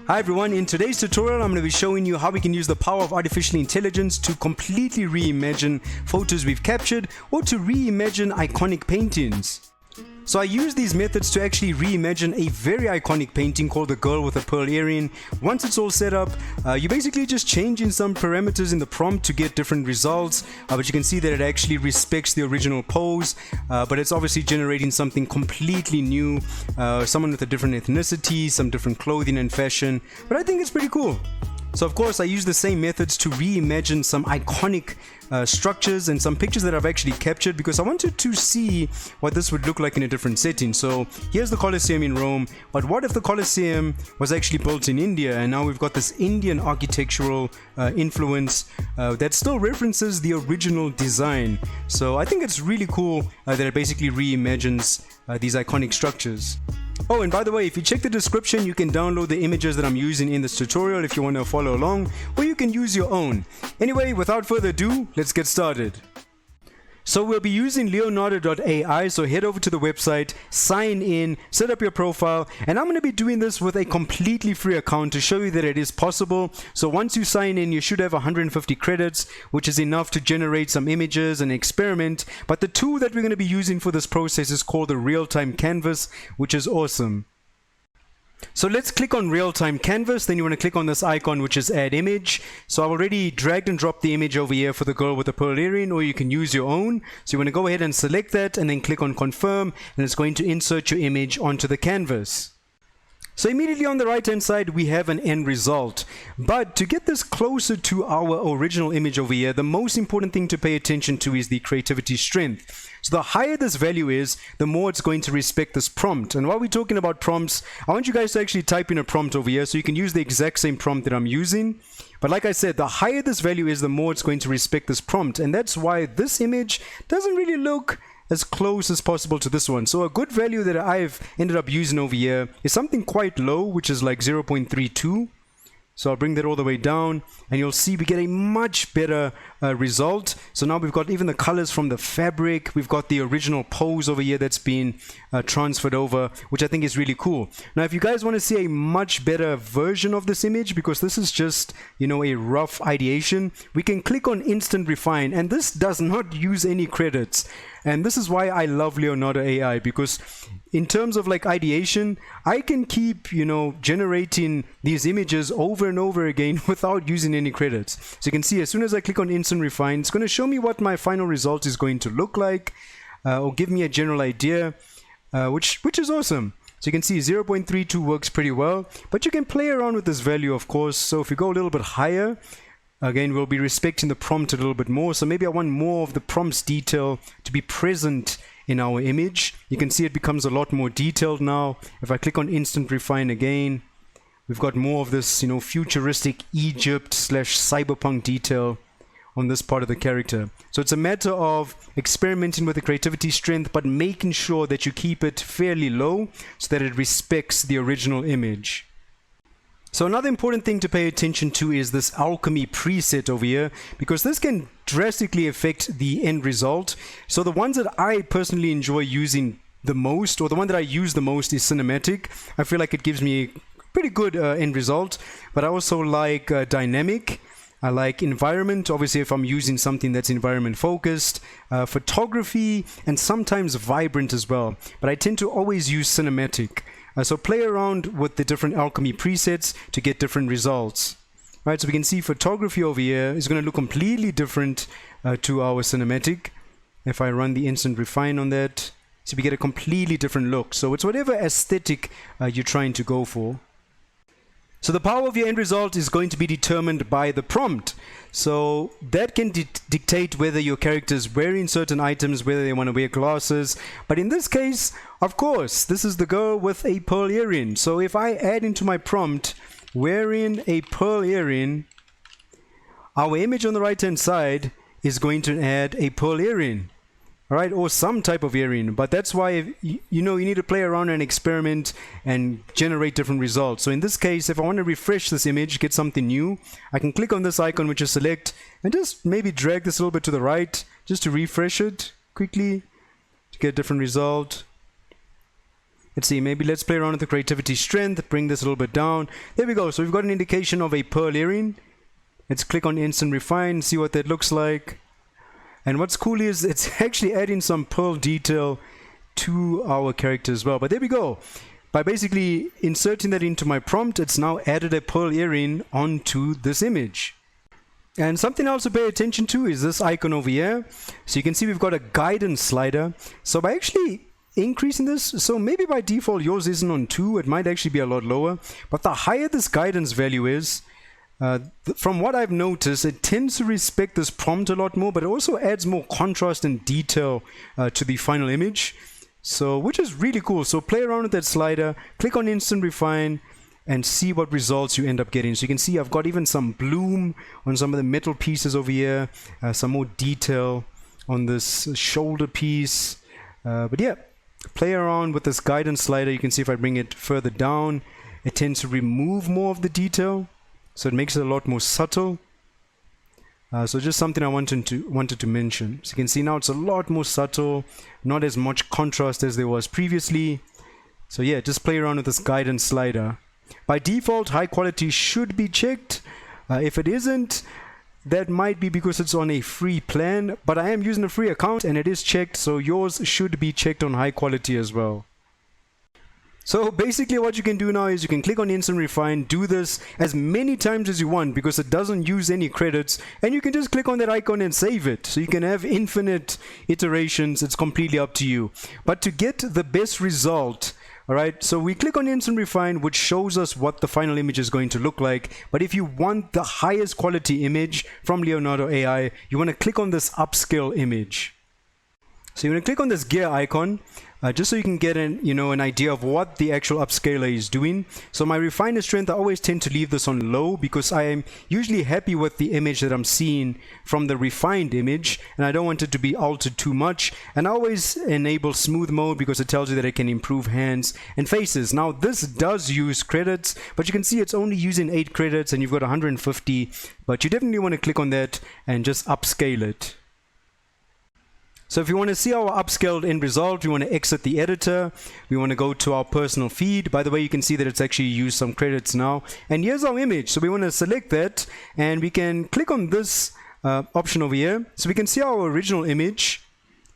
Hi everyone, in today's tutorial I'm going to be showing you how we can use the power of artificial intelligence to completely reimagine photos we've captured or to reimagine iconic paintings. So I use these methods to actually reimagine a very iconic painting called The Girl with a Pearl Earring. Once it's all set up, you basically just change in some parameters in the prompt to get different results, but you can see that it actually respects the original pose, but it's obviously generating something completely new, someone with a different ethnicity, some different clothing and fashion, but I think it's pretty cool. So of course I use the same methods to reimagine some iconic structures and some pictures that I've actually captured because I wanted to see what this would look like in a different setting. So here's the Colosseum in Rome, but what if the Colosseum was actually built in India and now we've got this Indian architectural influence that still references the original design. So I think it's really cool that it basically reimagines these iconic structures. Oh, and by the way, if you check the description, you can download the images that I'm using in this tutorial if you want to follow along, or you can use your own. Anyway, without further ado, let's get started. So we'll be using Leonardo.ai, so head over to the website, sign in, set up your profile, and I'm going to be doing this with a completely free account to show you that it is possible. So once you sign in, you should have 150 credits, which is enough to generate some images and experiment. But the tool that we're going to be using for this process is called the Real-Time Canvas, which is awesome. So let's click on Real-Time Canvas, then you want to click on this icon which is Add Image. So I've already dragged and dropped the image over here for the girl with the pearl earring, or you can use your own. So you want to go ahead and select that and then click on Confirm, and it's going to insert your image onto the canvas. So immediately on the right hand side we have an end result, but to get this closer to our original image over here, the most important thing to pay attention to is the creativity strength. So the higher this value is, the more it's going to respect this prompt. And while we're talking about prompts, I want you guys to actually type in a prompt over here so you can use the exact same prompt that I'm using. But like I said, the higher this value is, the more it's going to respect this prompt, and that's why this image doesn't really look as close as possible to this one. So a good value that I've ended up using over here is something quite low, which is like 0.32. So I'll bring that all the way down and you'll see we get a much better result. So now we've got even the colors from the fabric, we've got the original pose over here that's been transferred over, which I think is really cool. Now if you guys want to see a much better version of this image, because this is just, you know, a rough ideation, we can click on Instant Refine, and this does not use any credits. And this is why I love Leonardo AI, because in terms of like ideation, I can keep, you know, generating these images over and over again without using any credits. So you can see as soon as I click on Instant Refine, it's going to show me what my final result is going to look like, or give me a general idea, which is awesome. So you can see 0.32 works pretty well, but you can play around with this value, of course. So if we go a little bit higher, again, we'll be respecting the prompt a little bit more. So maybe I want more of the prompt's detail to be present in our image. You can see it becomes a lot more detailed now. If I click on Instant Refine again, we've got more of this, you know, futuristic Egypt / cyberpunk detail on this part of the character. So it's a matter of experimenting with the creativity strength, but making sure that you keep it fairly low so that it respects the original image. So another important thing to pay attention to is this Alchemy preset over here, because this can drastically affect the end result. So the ones that I personally enjoy using the most, or the one that I use the most, is Cinematic. I feel like it gives me a pretty good end result, but I also like Dynamic. I like Environment, obviously if I'm using something that's environment focused, Photography, and sometimes Vibrant as well. But I tend to always use Cinematic. So play around with the different Alchemy presets to get different results. Right, so we can see Photography over here is going to look completely different to our Cinematic. If I run the Instant Refine on that, so we get a completely different look. So it's whatever aesthetic you're trying to go for. So the power of your end result is going to be determined by the prompt. So that can dictate whether your character is wearing certain items, whether they want to wear glasses. But in this case, of course, this is the girl with a pearl earring. So if I add into my prompt, wearing a pearl earring, our image on the right hand side is going to add a pearl earring. All right, or some type of earring, but that's why you need to play around and experiment and generate different results. So in this case, if I want to refresh this image, get something new, I can click on this icon which is select and just maybe drag this a little bit to the right just to refresh it quickly to get a different result. Let's see, maybe let's play around with the creativity strength, bring this a little bit down. There we go. So we've got an indication of a pearl earring. Let's click on instant refine, see what that looks like. And what's cool is it's actually adding some pearl detail to our character as well. But there we go. By basically inserting that into my prompt, it's now added a pearl earring onto this image. And something else to pay attention to is this icon over here. So you can see we've got a guidance slider. So by actually increasing this, so maybe by default yours isn't on 2, it might actually be a lot lower. But the higher this guidance value is, from what I've noticed, it tends to respect this prompt a lot more, but it also adds more contrast and detail to the final image. So, which is really cool. So play around with that slider, click on instant refine, and see what results you end up getting. So you can see I've got even some bloom on some of the metal pieces over here, some more detail on this shoulder piece. But yeah, play around with this guidance slider. You can see if I bring it further down, it tends to remove more of the detail. So it makes it a lot more subtle. So just something I wanted to mention. So you can see now it's a lot more subtle, not as much contrast as there was previously. So yeah, just play around with this guidance slider. By default, high quality should be checked. If it isn't, that might be because it's on a free plan, but I am using a free account and it is checked, so yours should be checked on high quality as well. So basically what you can do now is you can click on instant refine, do this as many times as you want because it doesn't use any credits, and you can just click on that icon and save it. So you can have infinite iterations, it's completely up to you. But to get the best result, alright, so we click on instant refine, which shows us what the final image is going to look like. But if you want the highest quality image from Leonardo AI, you want to click on this upscale image. So you want to click on this gear icon, just so you can get an idea of what the actual upscaler is doing. So my refiner strength, I always tend to leave this on low because I am usually happy with the image that I'm seeing from the refined image, and I don't want it to be altered too much. And I always enable smooth mode because it tells you that it can improve hands and faces. Now this does use credits, but you can see it's only using 8 credits and you've got 150, but you definitely want to click on that and just upscale it. So if you want to see our upscaled end result, we want to exit the editor. We want to go to our personal feed. By the way, you can see that it's actually used some credits now. And here's our image. So we want to select that and we can click on this option over here. So we can see our original image,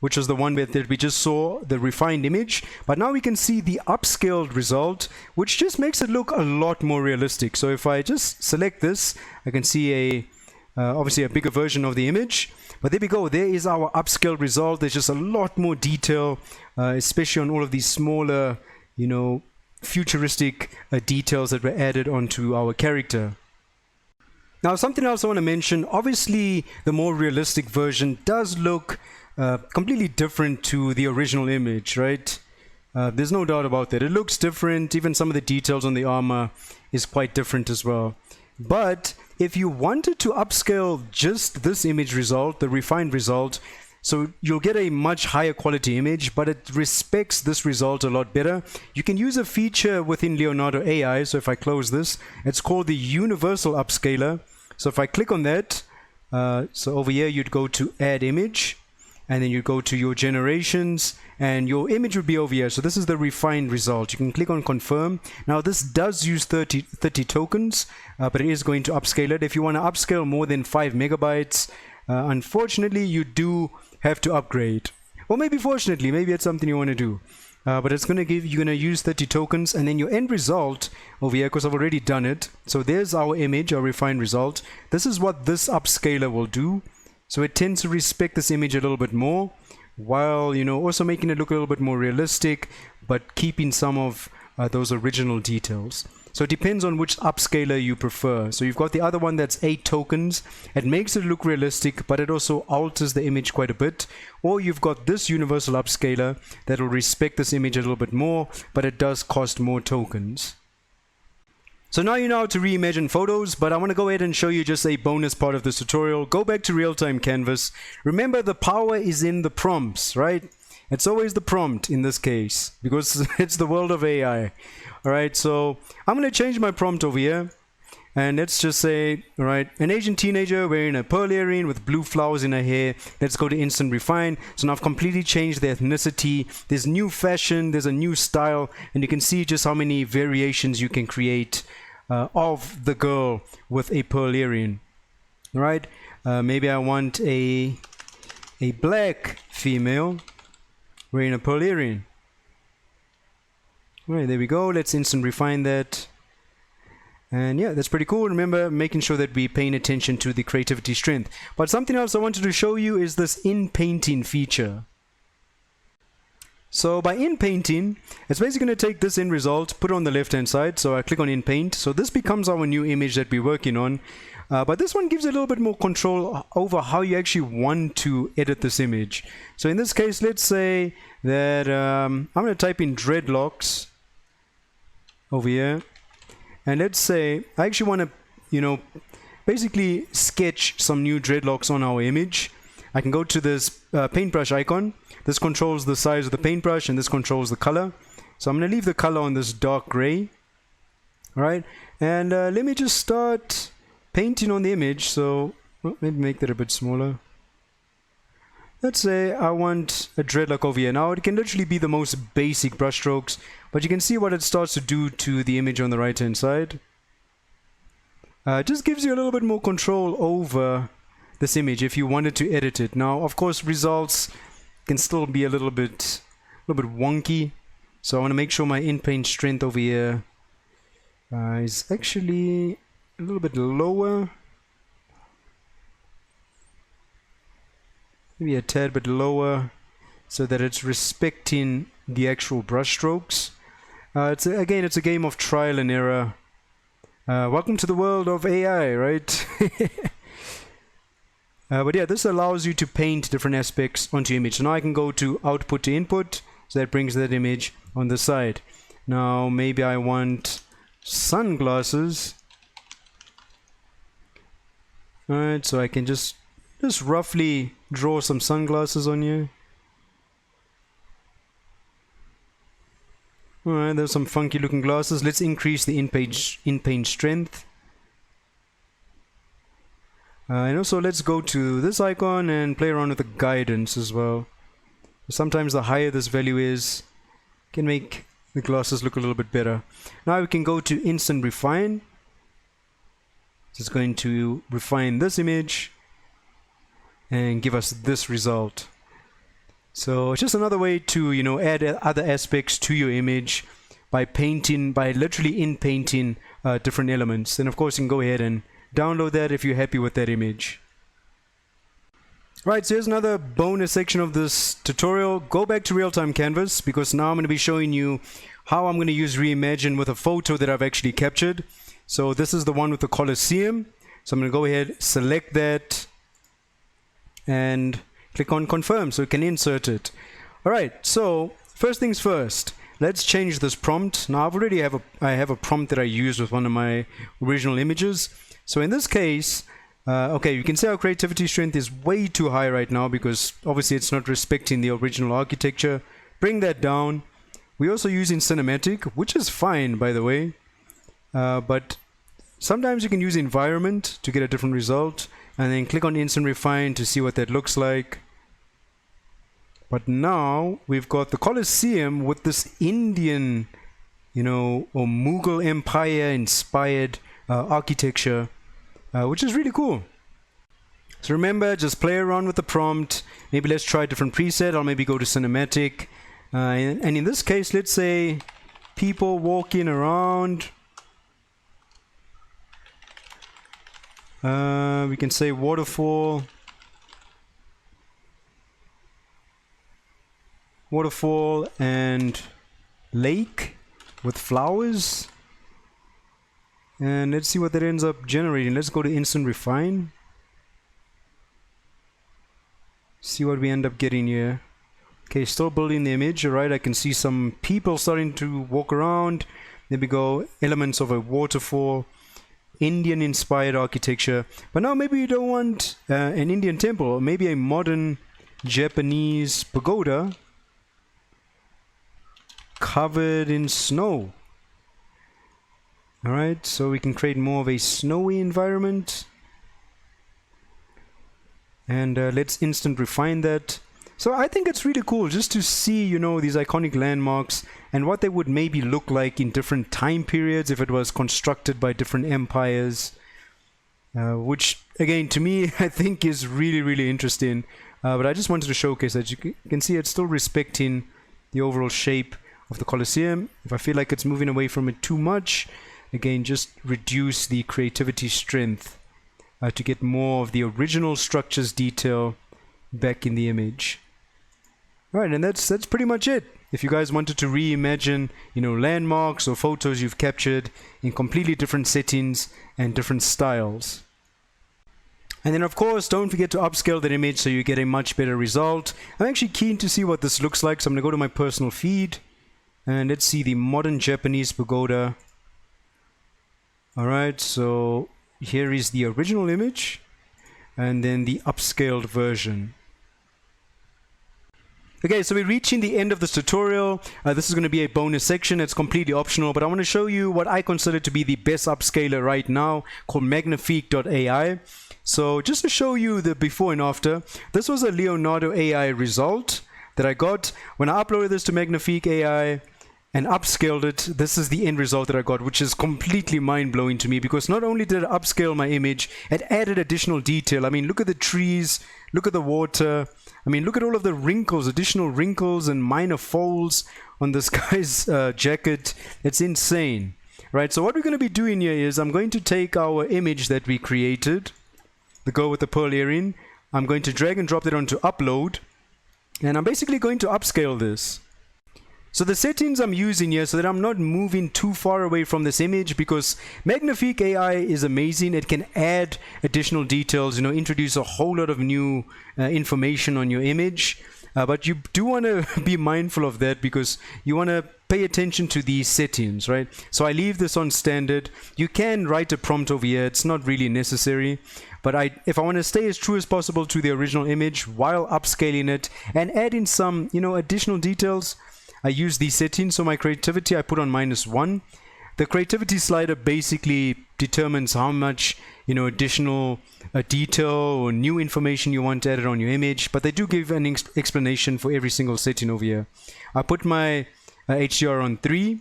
which was the one that we just saw, the refined image. But now we can see the upscaled result, which just makes it look a lot more realistic. So if I just select this, I can see obviously a bigger version of the image. But there we go, there is our upscale result. There's just a lot more detail, especially on all of these smaller, futuristic details that were added onto our character. Now, something else I want to mention, obviously the more realistic version does look completely different to the original image, right? There's no doubt about that. It looks different. Even some of the details on the armor is quite different as well. But if you wanted to upscale just this image result, the refined result, so you'll get a much higher quality image, but it respects this result a lot better. You can use a feature within Leonardo AI. So if I close this, it's called the Universal Upscaler. So if I click on that, so over here you'd go to Add Image, and then you go to your generations, and your image would be over here. So this is the refined result. You can click on confirm. Now this does use 30 tokens, but it is going to upscale it. If you want to upscale more than 5 megabytes, unfortunately you do have to upgrade. Or maybe fortunately, maybe it's something you want to do. But it's going to you're going to use 30 tokens, and then your end result over here, because I've already done it. So there's our image, our refined result. This is what this upscaler will do. So it tends to respect this image a little bit more, while also making it look a little bit more realistic, but keeping some of those original details. So it depends on which upscaler you prefer. So you've got the other one that's 8 tokens. It makes it look realistic, but it also alters the image quite a bit. Or you've got this universal upscaler that will respect this image a little bit more, but it does cost more tokens. So now you know how to reimagine photos, but I want to go ahead and show you just a bonus part of this tutorial. Go back to real-time canvas. Remember, the power is in the prompts, right? It's always the prompt in this case, because it's the world of AI. All right, so I'm going to change my prompt over here. And let's just say, all right, an Asian teenager wearing a pearl earring with blue flowers in her hair. Let's go to instant refine. So now I've completely changed the ethnicity. There's new fashion, there's a new style, and you can see just how many variations you can create of the girl with a pearl earring. All right, maybe I want a black female wearing a pearl earring. All right, there we go. Let's instant refine that. And yeah, that's pretty cool. Remember, making sure that we're paying attention to the creativity strength. But something else I wanted to show you is this inpainting feature. So by inpainting, it's basically going to take this end result, put it on the left hand side. So I click on inpaint. So this becomes our new image that we're working on. But this one gives you a little bit more control over how you actually want to edit this image. So in this case, let's say that I'm going to type in dreadlocks over here. And let's say I actually want to, basically sketch some new dreadlocks on our image. I can go to this paintbrush icon. This controls the size of the paintbrush and this controls the color. So I'm going to leave the color on this dark gray. All right. And let me just start painting on the image. So maybe make that a bit smaller. Let's say I want a dreadlock over here. Now it can literally be the most basic brush strokes, but you can see what it starts to do to the image on the right hand side. It just gives you a little bit more control over this image if you wanted to edit it. Now, of course, results can still be a little bit wonky. So I want to make sure my Inpaint strength over here is actually a little bit lower. Maybe a tad bit lower so that it's respecting the actual brush strokes. It's a game of trial and error. Welcome to the world of AI, right? But yeah, this allows you to paint different aspects onto your image. So now I can go to output to input, so that brings that image on the side. Now maybe I want sunglasses. Alright, so I can just roughly draw some sunglasses on you. Alright, there's some funky looking glasses. Let's increase the Inpaint strength. And also let's go to this icon and play around with the guidance as well. Sometimes the higher this value is, can make the glasses look a little bit better. Now we can go to instant refine. It's going to refine this image and give us this result. So it's just another way to add other aspects to your image by literally inpainting different elements. And of course you can go ahead and download that if you're happy with that image. Right, so here's another bonus section of this tutorial. Go back to Realtime Canvas, because now I'm going to be showing you how I'm going to use Reimagine with a photo that I've actually captured. So this is the one with the Colosseum. So I'm going to go ahead, select that, and click on confirm so you can insert it. Alright, so first things first, let's change this prompt. Now I have a prompt that I used with one of my original images. So in this case, okay, you can see our creativity strength is way too high right now because obviously it's not respecting the original architecture. Bring that down. We're also using cinematic, which is fine, by the way. But sometimes you can use environment to get a different result, and then click on instant refine to see what that looks like. But now we've got the Colosseum with this Indian, or Mughal Empire inspired architecture, which is really cool. So remember, just play around with the prompt. Maybe let's try a different preset. I'll maybe go to cinematic. And in this case, let's say people walking around. We can say waterfall and lake with flowers. And let's see what that ends up generating. Let's go to instant refine. See what we end up getting here. Okay, still building the image. Alright, I can see some people starting to walk around. There we go. Elements of a waterfall. Indian inspired architecture. But now maybe you don't want an Indian temple, or maybe a modern Japanese pagoda covered in snow. Alright, so we can create more of a snowy environment. And let's instant refine that. So I think it's really cool just to see, you know, these iconic landmarks and what they would maybe look like in different time periods if it was constructed by different empires. Which, again, to me, I think is really, really interesting. But I just wanted to showcase that you can see it's still respecting the overall shape of the Colosseum. If I feel like it's moving away from it too much, again, just reduce the creativity strength to get more of the original structure's detail back in the image. Right, and that's pretty much it. If you guys wanted to reimagine, you know, landmarks or photos you've captured in completely different settings and different styles. And then, of course, don't forget to upscale that image so you get a much better result. I'm actually keen to see what this looks like, so I'm going to go to my personal feed. And let's see the modern Japanese pagoda. Alright, so here is the original image. And then the upscaled version. Okay, so we're reaching the end of this tutorial. This is going to be a bonus section. It's completely optional, but I want to show you what I consider to be the best upscaler right now, called Magnific.ai. So just to show you the before and after, this was a Leonardo AI result that I got. When I uploaded this to Magnific AI and upscaled it, this is the end result that I got, which is completely mind-blowing to me, because not only did it upscale my image, it added additional detail. I mean, look at the trees, look at the water. I mean, look at all of the wrinkles, additional wrinkles and minor folds on this guy's jacket. It's insane, right? So what we're going to be doing here is I'm going to take our image that we created, the girl with the pearl earring. I'm going to drag and drop that onto upload, and I'm basically going to upscale this. So the settings I'm using here so that I'm not moving too far away from this image, because Magnific AI is amazing. It can add additional details, you know, introduce a whole lot of new information on your image. But you do want to be mindful of that, because you want to pay attention to these settings, right? So I leave this on standard. You can write a prompt over here. It's not really necessary. But if I want to stay as true as possible to the original image while upscaling it and add in some, you know, additional details, I use these settings. So my creativity I put on -1. The creativity slider basically determines how much, you know, additional detail or new information you want added on your image, but they do give an explanation for every single setting over here. I put my HDR on 3.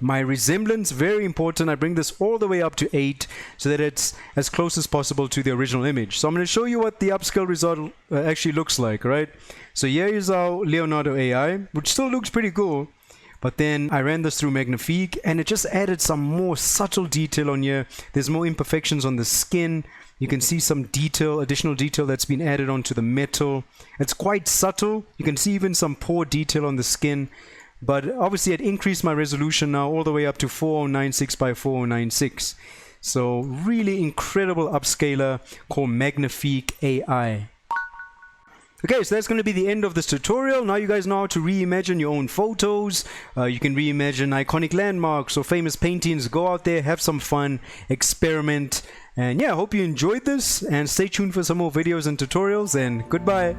My resemblance, very important. I bring this all the way up to 8 so that it's as close as possible to the original image. So I'm going to show you what the upscale result actually looks like, right? So here is our Leonardo AI, which still looks pretty cool. But then I ran this through Magnific and it just added some more subtle detail on here. There's more imperfections on the skin. You can see some detail, additional detail that's been added onto the metal. It's quite subtle. You can see even some poor detail on the skin. But obviously it increased my resolution now all the way up to 4096 by 4096. So really incredible upscaler called Magnific AI. Okay, so that's going to be the end of this tutorial. Now you guys know how to reimagine your own photos. You can reimagine iconic landmarks or famous paintings. Go out there, have some fun, experiment. And yeah, I hope you enjoyed this, and stay tuned for some more videos and tutorials, and goodbye.